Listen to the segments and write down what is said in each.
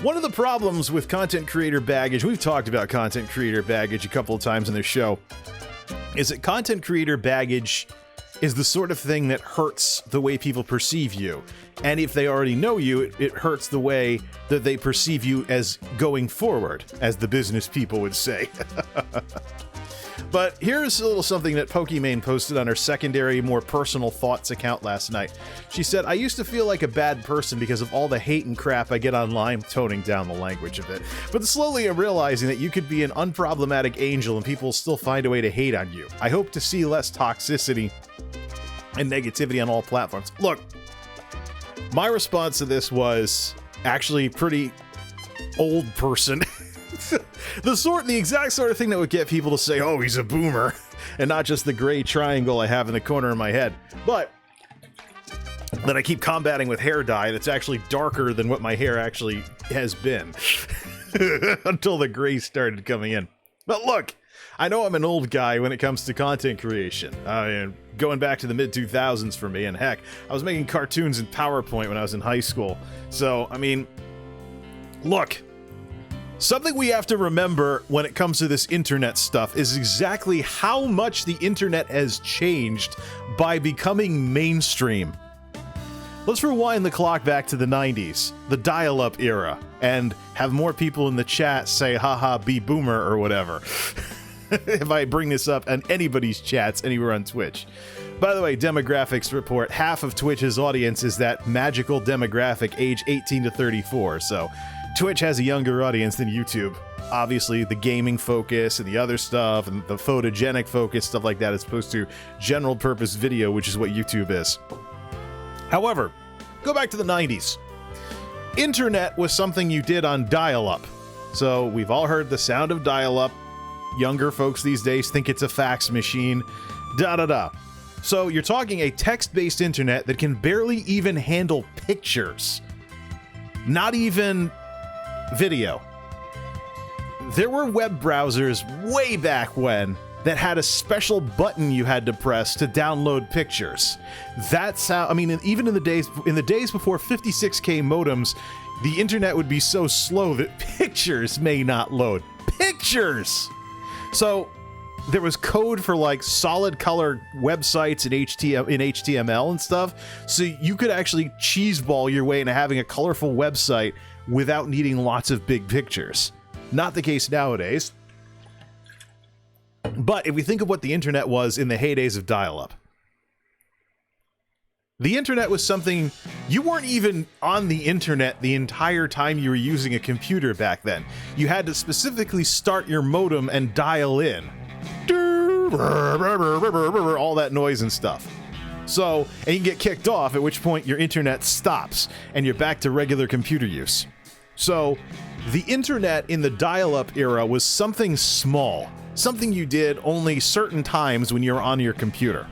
One of the problems with content creator baggage, we've talked about content creator baggage a couple of times in this show, is that content creator baggage is the sort of thing that hurts the way people perceive you. And if they already know you, it hurts the way that they perceive you as going forward, as the business people would say. But here's a little something that Pokimane posted on her secondary, more personal thoughts account last night. She said, I used to feel like a bad person because of all the hate and crap I get online, toning down the language a bit. But slowly I'm realizing that you could be an unproblematic angel and people still find a way to hate on you. I hope to see less toxicity and negativity on all platforms. Look, my response to this was actually pretty old person. The exact sort of thing that would get people to say, oh, he's a boomer, and not just the gray triangle I have in the corner of my head, but that I keep combating with hair dye that's actually darker than what my hair actually has been until the gray started coming in. But look, I know I'm an old guy when it comes to content creation. Going back to the mid-2000s for me, and heck, I was making cartoons in PowerPoint when I was in high school. So, I mean, look, something we have to remember when it comes to this internet stuff is exactly how much the internet has changed by becoming mainstream. Let's rewind the clock back to the 90s, the dial-up era, and have more people in the chat say, haha, be boomer or whatever. If I bring this up on anybody's chats anywhere on Twitch. By the way, demographics report, half of Twitch's audience is that magical demographic age 18 to 34, so Twitch has a younger audience than YouTube. Obviously, the gaming focus and the other stuff and the photogenic focus, stuff like that, as opposed to general purpose video, which is what YouTube is. However, go back to the 90s. Internet was something you did on dial-up. So we've all heard the sound of dial-up. Younger folks these days think it's a fax machine. Da-da-da. So you're talking a text-based internet that can barely even handle pictures. Not even video. There were web browsers way back when that had a special button you had to press to download pictures. That's how, I mean, even in the days before 56K modems, the internet would be so slow that pictures may not load. Pictures! So there was code for like solid color websites in HTML and stuff, so you could actually cheeseball your way into having a colorful website without needing lots of big pictures. Not the case nowadays. But if we think of what the internet was in the heydays of dial-up, the internet was something you weren't even on the internet the entire time you were using a computer back then. You had to specifically start your modem and dial in. All that noise and stuff. So, and you get kicked off, at which point your internet stops and you're back to regular computer use. So, the internet in the dial-up era was something small. Something you did only certain times when you were on your computer.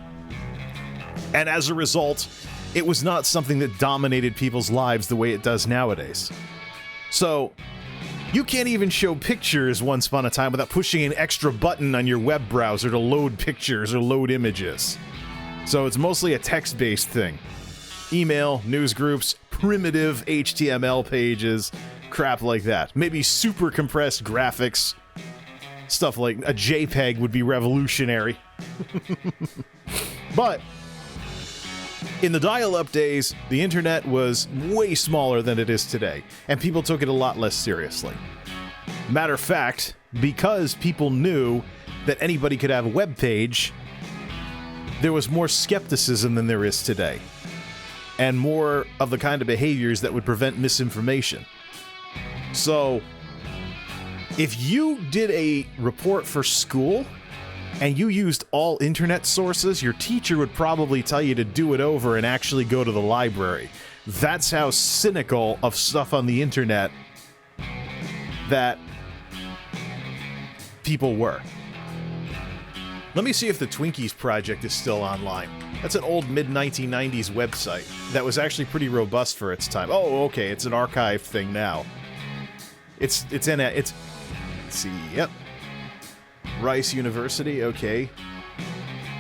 And as a result, it was not something that dominated people's lives the way it does nowadays. So, you can't even show pictures once upon a time without pushing an extra button on your web browser to load pictures or load images. So it's mostly a text-based thing. Email, news groups, primitive HTML pages, crap like that. Maybe super compressed graphics. Stuff like a JPEG would be revolutionary. But in the dial-up days, the internet was way smaller than it is today, and people took it a lot less seriously. Matter of fact, because people knew that anybody could have a web page, there was more skepticism than there is today, and more of the kind of behaviors that would prevent misinformation. So, if you did a report for school, and you used all internet sources, your teacher would probably tell you to do it over and actually go to the library. That's how cynical of stuff on the internet that people were. Let me see if the Twinkies Project is still online. That's an old mid-1990s website that was actually pretty robust for its time. Oh, okay, it's an archive thing now. Let's see, yep. Rice University, okay.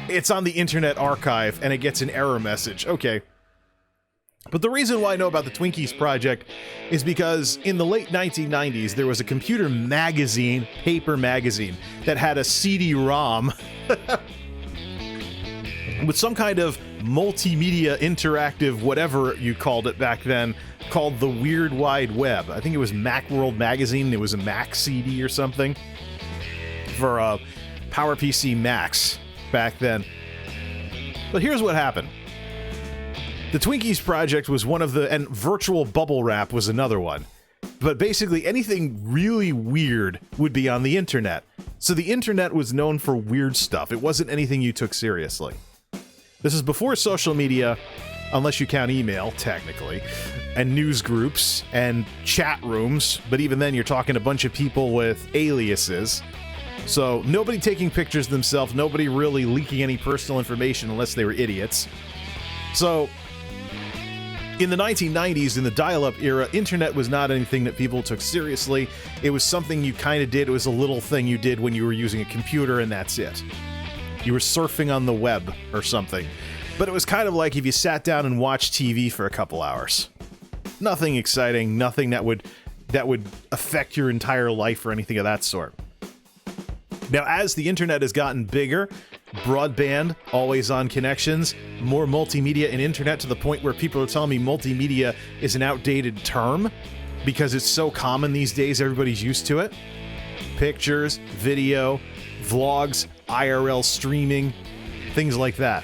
It's on the Internet Archive, and it gets an error message. Okay. But the reason why I know about the Twinkies project is because in the late 1990s, there was a computer magazine, paper magazine, that had a CD-ROM with some kind of multimedia interactive, whatever you called it back then, called the Weird Wide Web. I think it was Macworld Magazine. It was a Mac CD or something for PowerPC Macs back then. But here's what happened. The Twinkies project was one of the, and virtual bubble wrap was another one. But basically anything really weird would be on the internet. So the internet was known for weird stuff. It wasn't anything you took seriously. This is before social media, unless you count email, technically, and news groups and chat rooms. But even then, you're talking a bunch of people with aliases. So nobody taking pictures themselves, nobody really leaking any personal information unless they were idiots. So in the 1990s, in the dial-up era, internet was not anything that people took seriously. It was something you kind of did. It was a little thing you did when you were using a computer, and that's it. You were surfing on the web or something. But it was kind of like if you sat down and watched TV for a couple hours. Nothing exciting, nothing that would affect your entire life or anything of that sort. Now, as the internet has gotten bigger, broadband, always-on connections, more multimedia and internet, to the point where people are telling me multimedia is an outdated term because it's so common these days, everybody's used to it. Pictures, video, vlogs, IRL streaming, things like that.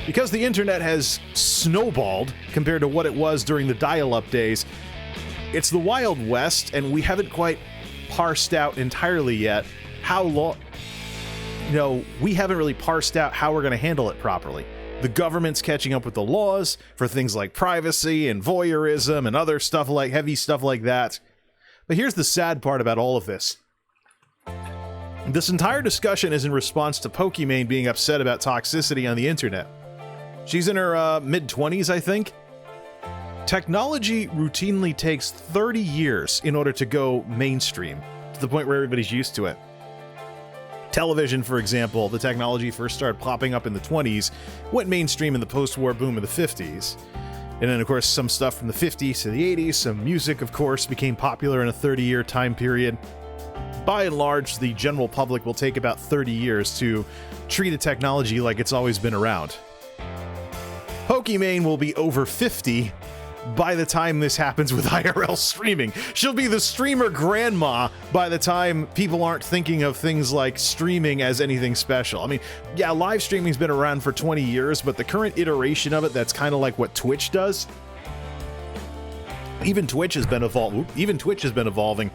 Because the internet has snowballed compared to what it was during the dial-up days, it's the Wild West, and we haven't quite parsed out entirely yet how long... we haven't really parsed out how we're going to handle it properly. The government's catching up with the laws for things like privacy and voyeurism and other stuff like heavy stuff like that. But here's the sad part about all of this. This entire discussion is in response to Pokimane being upset about toxicity on the internet. She's in her mid-20s, I think. Technology routinely takes 30 years in order to go mainstream, to the point where everybody's used to it. Television, for example, the technology first started popping up in the 20s, went mainstream in the post-war boom of the 50s. And then, of course, some stuff from the 50s to the 80s, some music, of course, became popular in a 30-year time period. By and large, the general public will take about 30 years to treat a technology like it's always been around. Pokimane will be over 50 by the time this happens with IRL streaming. She'll be the streamer grandma by the time people aren't thinking of things like streaming as anything special. I mean, yeah, live streaming's been around for 20 years, but the current iteration of it, that's kind of like what Twitch does. Even Twitch has been evolving.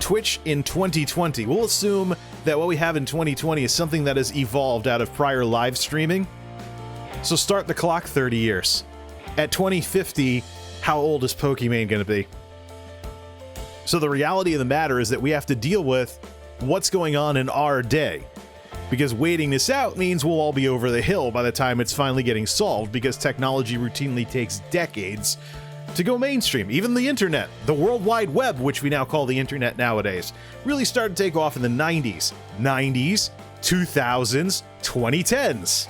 Twitch in 2020. We'll assume that what we have in 2020 is something that has evolved out of prior live streaming. So start the clock 30 years. At 2050, how old is Pokimane going to be? So the reality of the matter is that we have to deal with what's going on in our day. Because waiting this out means we'll all be over the hill by the time it's finally getting solved, because technology routinely takes decades to go mainstream. Even the internet, the World Wide Web, which we now call the internet nowadays, really started to take off in the 90s, 2000s, 2010s.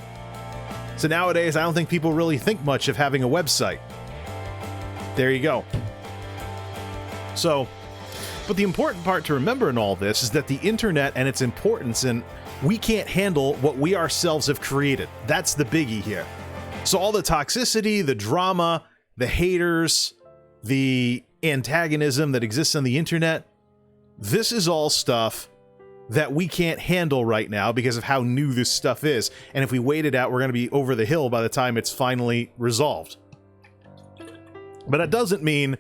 So nowadays, I don't think people really think much of having a website. There you go. So, but the important part to remember in all this is that the internet and its importance, and we can't handle what we ourselves have created. That's the biggie here. So all the toxicity, the drama, the haters, the antagonism that exists on the internet, this is all stuff that we can't handle right now because of how new this stuff is. And if we wait it out, we're going to be over the hill by the time it's finally resolved. But that doesn't mean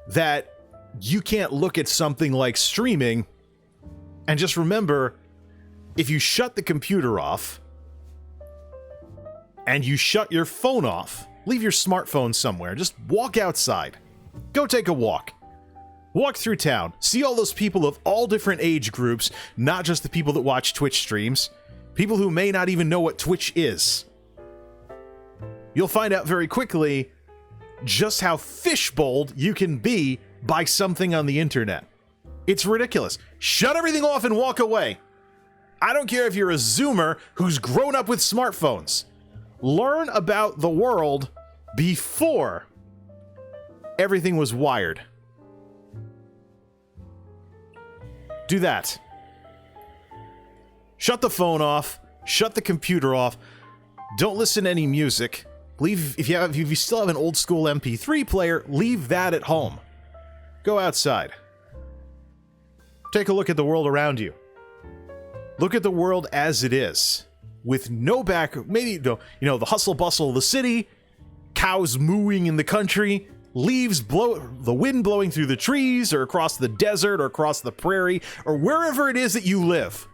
that you can't look at something like streaming and just remember, if you shut the computer off and you shut your phone off, leave your smartphone somewhere, just walk outside, go take a walk. Walk through town, see all those people of all different age groups, not just the people that watch Twitch streams, people who may not even know what Twitch is. You'll find out very quickly just how fishbowled you can be by something on the internet. It's ridiculous. Shut everything off and walk away. I don't care if you're a Zoomer who's grown up with smartphones. Learn about the world before everything was wired. Do that. Shut the phone off. Shut the computer off. Don't listen to any music. Leave if you still have an old school MP3 player, leave that at home. Go outside. Take a look at the world around you. Look at the world as it is, with no maybe the hustle bustle of the city, cows mooing in the country, the wind blowing through the trees, or across the desert, or across the prairie, or wherever it is that you live.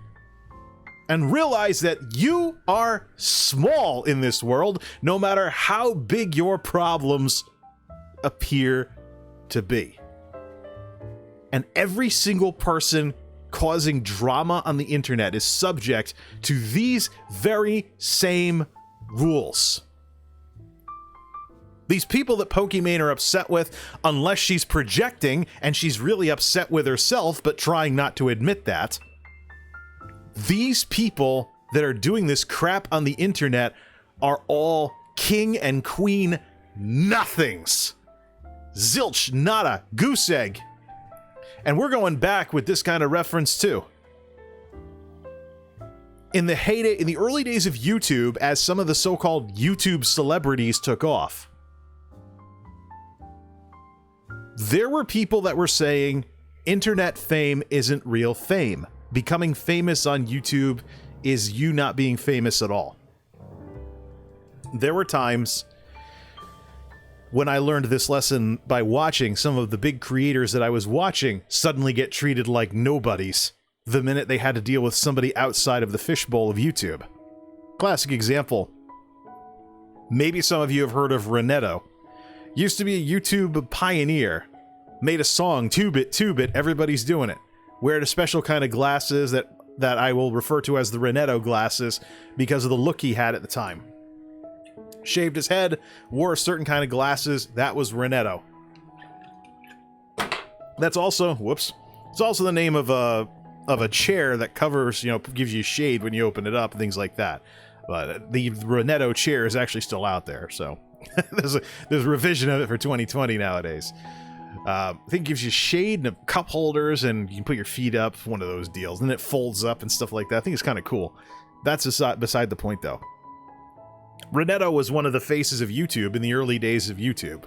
And realize that you are small in this world, no matter how big your problems appear to be. And every single person causing drama on the internet is subject to these very same rules. These people that Pokimane are upset with, unless she's projecting and she's really upset with herself but trying not to admit that, these people that are doing this crap on the internet are all king and queen nothings. Zilch, nada, goose egg. And we're going back with this kind of reference too. In the early days of YouTube, as some of the so-called YouTube celebrities took off, there were people that were saying internet fame isn't real fame. Becoming famous on YouTube is you not being famous at all. There were times when I learned this lesson by watching some of the big creators that I was watching suddenly get treated like nobodies the minute they had to deal with somebody outside of the fishbowl of YouTube. Classic example. Maybe some of you have heard of Renetto. Used to be a YouTube pioneer. Made a song, 2-bit, everybody's doing it. Wearing a special kind of glasses that I will refer to as the Renetto glasses because of the look he had at the time. Shaved his head, wore a certain kind of glasses, that was Renetto. That's also, it's also the name of a chair that covers, gives you shade when you open it up and things like that. But the Renetto chair is actually still out there, so there's a revision of it for 2020 nowadays. I think it gives you shade and cup holders, and you can put your feet up, one of those deals, and it folds up and stuff like that. I think it's kind of cool. That's beside the point, though. Renetto was one of the faces of YouTube in the early days of YouTube.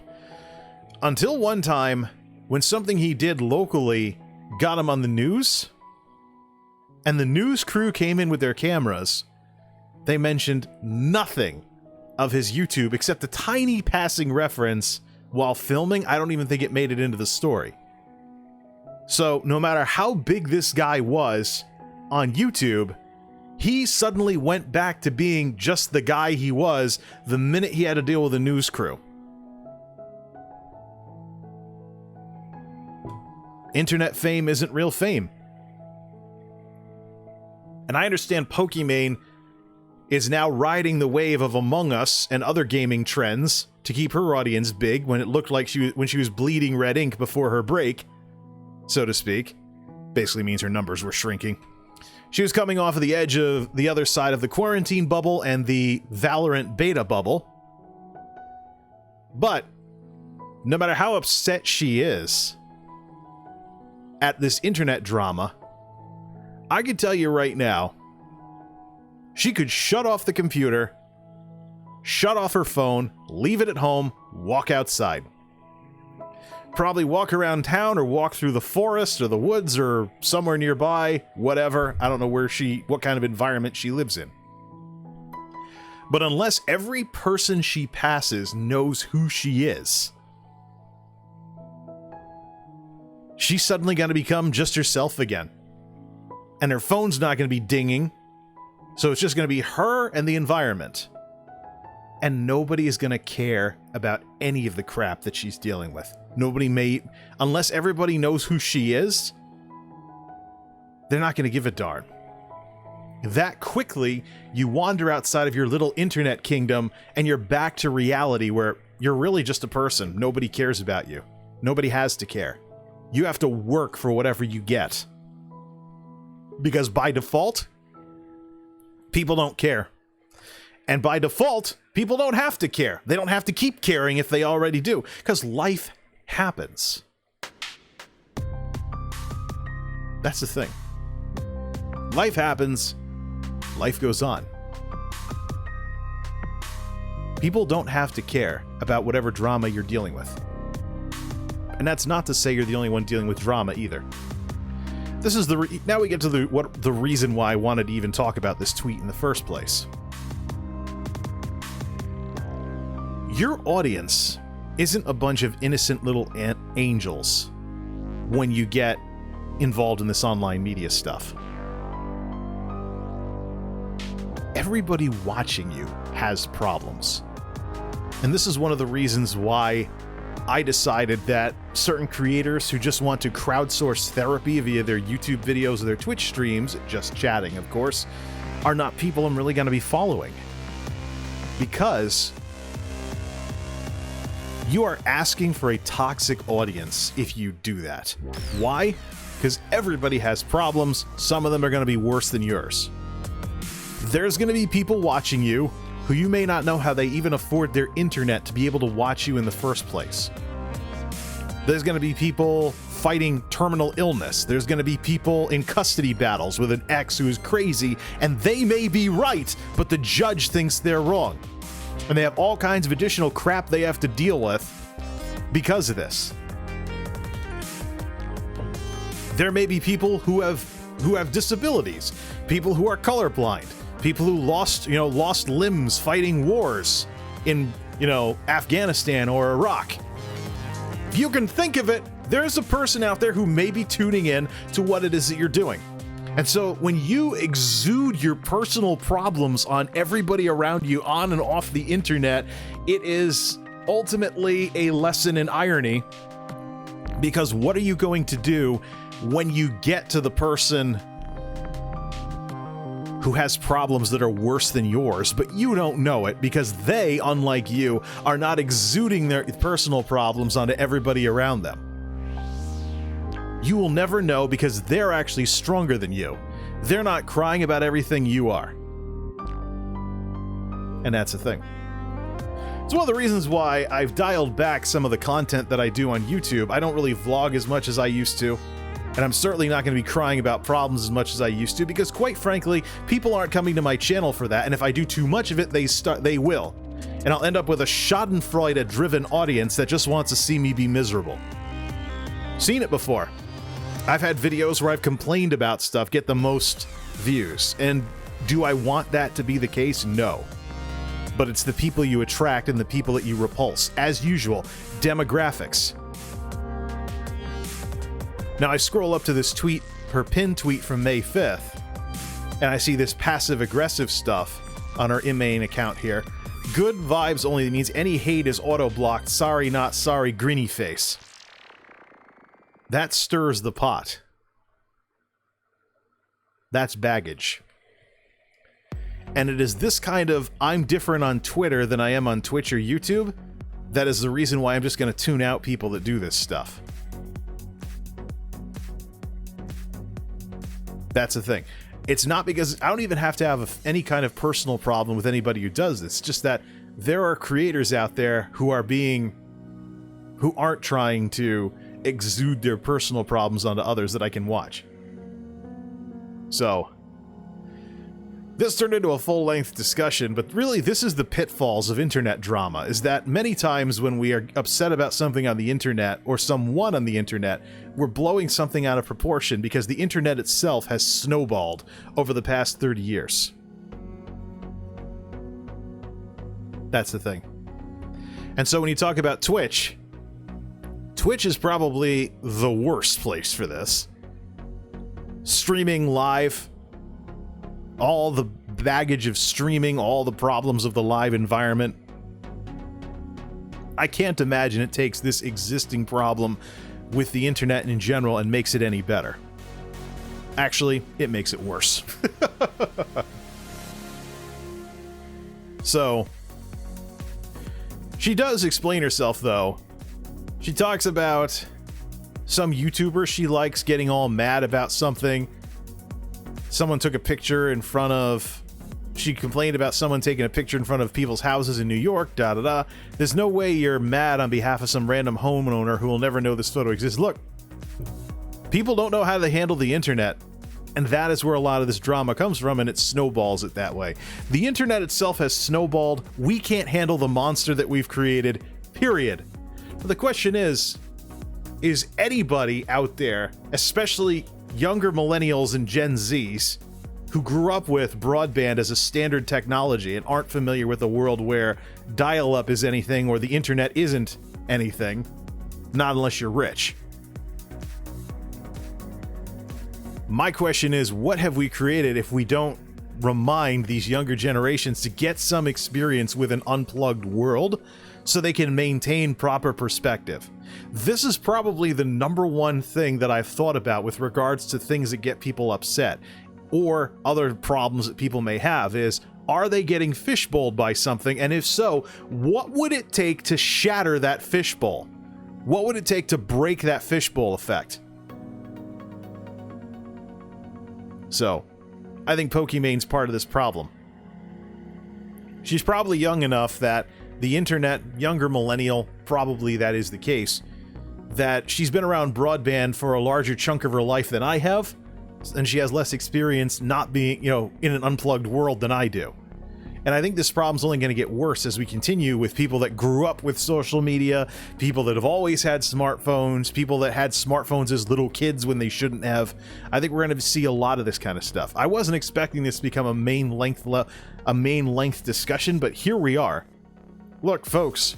Until one time, when something he did locally got him on the news, and the news crew came in with their cameras, they mentioned nothing of his YouTube except a tiny passing reference while filming. I don't even think it made it into the story. So no matter how big this guy was on YouTube, he suddenly went back to being just the guy he was the minute he had to deal with a news crew. Internet fame isn't real fame. And I understand Pokimane is now riding the wave of Among Us and other gaming trends to keep her audience big when it looked like when she was bleeding red ink before her break, so to speak. Basically means her numbers were shrinking. She was coming off of the edge of the other side of the quarantine bubble and the Valorant beta bubble. But no matter how upset she is at this internet drama, I can tell you right now, she could shut off the computer, shut off her phone, leave it at home, walk outside. Probably walk around town or walk through the forest or the woods or somewhere nearby, whatever. I don't know what kind of environment she lives in. But unless every person she passes knows who she is, she's suddenly going to become just herself again. And her phone's not going to be dinging. So it's just going to be her and the environment. And nobody is going to care about any of the crap that she's dealing with. Unless everybody knows who she is, they're not going to give a darn. That quickly, you wander outside of your little internet kingdom and you're back to reality where you're really just a person. Nobody cares about you. Nobody has to care. You have to work for whatever you get. Because by default, people don't care. And by default, people don't have to care. They don't have to keep caring if they already do, because life happens. That's the thing. Life happens. Life goes on. People don't have to care about whatever drama you're dealing with. And that's not to say you're the only one dealing with drama either. This is now we get to the reason why I wanted to even talk about this tweet in the first place. Your audience isn't a bunch of innocent little angels when you get involved in this online media stuff. Everybody watching you has problems. And this is one of the reasons why I decided that certain creators who just want to crowdsource therapy via their YouTube videos or their Twitch streams, just chatting of course, are not people I'm really going to be following. Because you are asking for a toxic audience if you do that. Why? Because everybody has problems. Some of them are going to be worse than yours. There's going to be people watching you who you may not know how they even afford their internet to be able to watch you in the first place. There's going to be people fighting terminal illness. There's going to be people in custody battles with an ex who is crazy, and they may be right, but the judge thinks they're wrong. And they have all kinds of additional crap they have to deal with because of this. There may be people who have disabilities, people who are colorblind, people who lost limbs fighting wars in, Afghanistan or Iraq. If you can think of it, there's a person out there who may be tuning in to what it is that you're doing. And so when you exude your personal problems on everybody around you on and off the internet, it is ultimately a lesson in irony, because what are you going to do when you get to the person who has problems that are worse than yours, but you don't know it because they, unlike you, are not exuding their personal problems onto everybody around them? You will never know because they're actually stronger than you. They're not crying about everything you are. And that's the thing. It's one of the reasons why I've dialed back some of the content that I do on YouTube. I don't really vlog as much as I used to. And I'm certainly not going to be crying about problems as much as I used to, because quite frankly, people aren't coming to my channel for that, and if I do too much of it, they will. And I'll end up with a schadenfreude-driven audience that just wants to see me be miserable. Seen it before. I've had videos where I've complained about stuff get the most views, and do I want that to be the case? No. But it's the people you attract and the people that you repulse. As usual, demographics. Now I scroll up to this tweet, her pinned tweet from May 5th, and I see this passive-aggressive stuff on her in-main account here. Good vibes only means any hate is auto-blocked. Sorry, not sorry, grinny face. That stirs the pot. That's baggage. And it is this kind of I'm different on Twitter than I am on Twitch or YouTube that is the reason why I'm just going to tune out people that do this stuff. That's the thing. It's not because I don't even have to have any kind of personal problem with anybody who does this. It's just that there are creators out there who aren't trying to exude their personal problems onto others that I can watch. So, this turned into a full-length discussion, but really this is the pitfalls of internet drama, is that many times when we are upset about something on the internet, or someone on the internet, we're blowing something out of proportion because the internet itself has snowballed over the past 30 years. That's the thing. And so when you talk about Twitch, Twitch is probably the worst place for this. Streaming live, all the baggage of streaming, all the problems of the live environment. I can't imagine it takes this existing problem with the internet in general and makes it any better. Actually, it makes it worse. So, she does explain herself, though. She talks about some YouTuber she likes getting all mad about something. Someone took a picture in front of... she complained about someone taking a picture in front of people's houses in New York, da-da-da. There's no way you're mad on behalf of some random homeowner who will never know this photo exists. Look, people don't know how to handle the internet, and that is where a lot of this drama comes from, and it snowballs it that way. The internet itself has snowballed. We can't handle the monster that we've created, period. But the question is anybody out there, especially younger millennials and Gen Zs, who grew up with broadband as a standard technology and aren't familiar with a world where dial-up is anything or the internet isn't anything, not unless you're rich. My question is, what have we created if we don't remind these younger generations to get some experience with an unplugged world so they can maintain proper perspective? This is probably the number one thing that I've thought about with regards to things that get people upset or other problems that people may have is, are they getting fishbowled by something? And if so, what would it take to shatter that fishbowl? What would it take to break that fishbowl effect? So, I think Pokemon's part of this problem. She's probably young enough that the internet, younger millennial, probably that is the case, that she's been around broadband for a larger chunk of her life than I have, and she has less experience not being, in an unplugged world than I do. And I think this problem's only going to get worse as we continue with people that grew up with social media, people that have always had smartphones, people that had smartphones as little kids when they shouldn't have. I think we're going to see a lot of this kind of stuff. I wasn't expecting this to become a main length discussion, but here we are. Look, folks,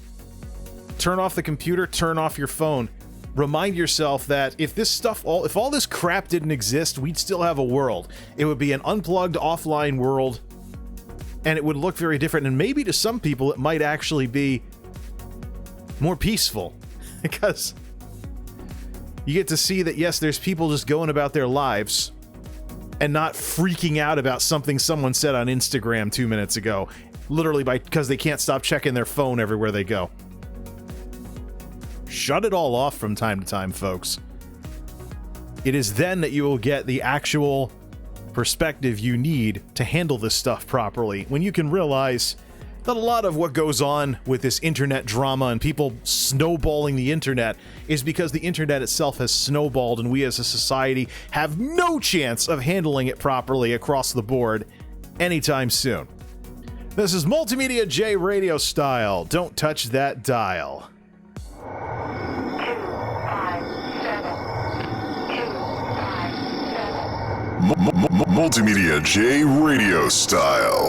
turn off the computer, turn off your phone. Remind yourself that if all this crap didn't exist, we'd still have a world. It would be an unplugged offline world, and it would look very different. And maybe to some people, it might actually be more peaceful because you get to see that, yes, there's people just going about their lives and not freaking out about something someone said on Instagram 2 minutes ago, literally because they can't stop checking their phone everywhere they go. Shut it all off from time to time, folks. It is then that you will get the actual perspective you need to handle this stuff properly, when you can realize that a lot of what goes on with this internet drama and people snowballing the internet is because the internet itself has snowballed, and we as a society have no chance of handling it properly across the board anytime soon. This is MultimediaJay Radio Style. Don't touch that dial. MultimediaJay Radio Style.